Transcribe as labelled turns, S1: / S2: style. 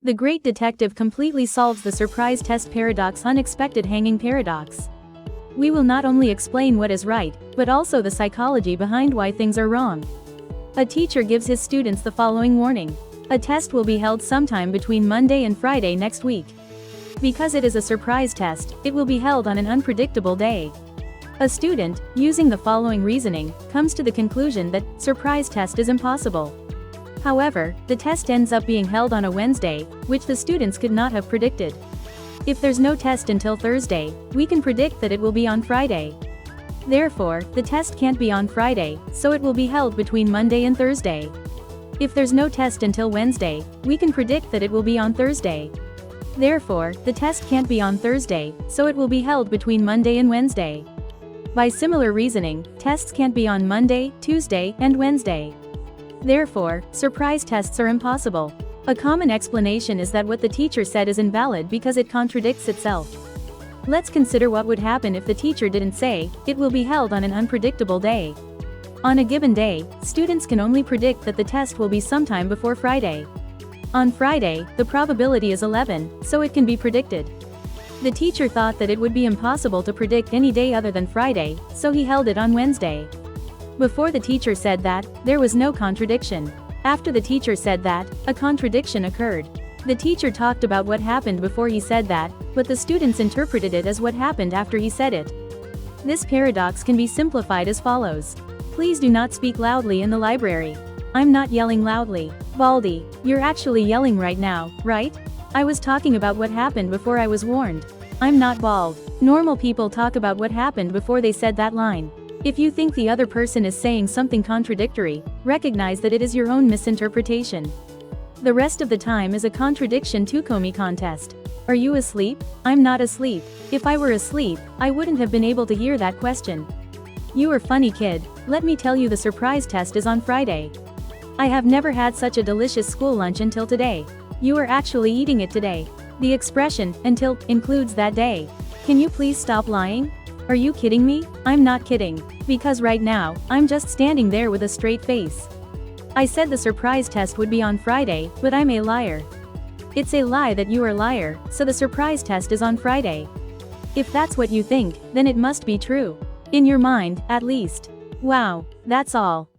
S1: The great detective completely solves the surprise test paradox, unexpected hanging paradox. We will not only explain what is right, but also the psychology behind why things are wrong. A teacher gives his students the following warning. A test will be held sometime between Monday and Friday next week. Because it is a surprise test, it will be held on an unpredictable day. A student, using the following reasoning, comes to the conclusion that surprise test is impossible. However, the test ends up being held on a Wednesday, which the students could not have predicted. If there's no test until Thursday, we can predict that it will be on Friday. Therefore, the test can't be on Friday, so it will be held between Monday and Thursday. If there's no test until Wednesday, we can predict that it will be on Thursday. Therefore, the test can't be on Thursday, so it will be held between Monday and Wednesday. By similar reasoning, tests can't be on Monday, Tuesday, and Wednesday. Therefore, surprise tests are impossible. A common explanation is that what the teacher said is invalid because it contradicts itself. Let's consider what would happen if the teacher didn't say, it will be held on an unpredictable day. On a given day, students can only predict that the test will be sometime before Friday. On Friday, the probability is 11, so it can be predicted. The teacher thought that it would be impossible to predict any day other than Friday, so he held it on Wednesday. Before the teacher said that, there was no contradiction. After the teacher said that, a contradiction occurred. The teacher talked about what happened before he said that, but the students interpreted it as what happened after he said it. This paradox can be simplified as follows. Please do not speak loudly in the library. I'm not yelling loudly. Baldy, you're actually yelling right now, right? I was talking about what happened before I was warned. I'm not bald. Normal people talk about what happened before they said that line. If you think the other person is saying something contradictory, recognize that it is your own misinterpretation. The rest of the time is a contradiction to Comey contest. Are you asleep? I'm not asleep. If I were asleep, I wouldn't have been able to hear that question. You are funny kid. Let me tell you, the surprise test is on Friday. I have never had such a delicious school lunch until today. You are actually eating it today. The expression, until, includes that day. Can you please stop lying? Are you kidding me? I'm not kidding. Because right now, I'm just standing there with a straight face. I said the surprise test would be on Friday, but I'm a liar. It's a lie that you are a liar, so the surprise test is on Friday. If that's what you think, then it must be true. In your mind, at least. Wow, that's all.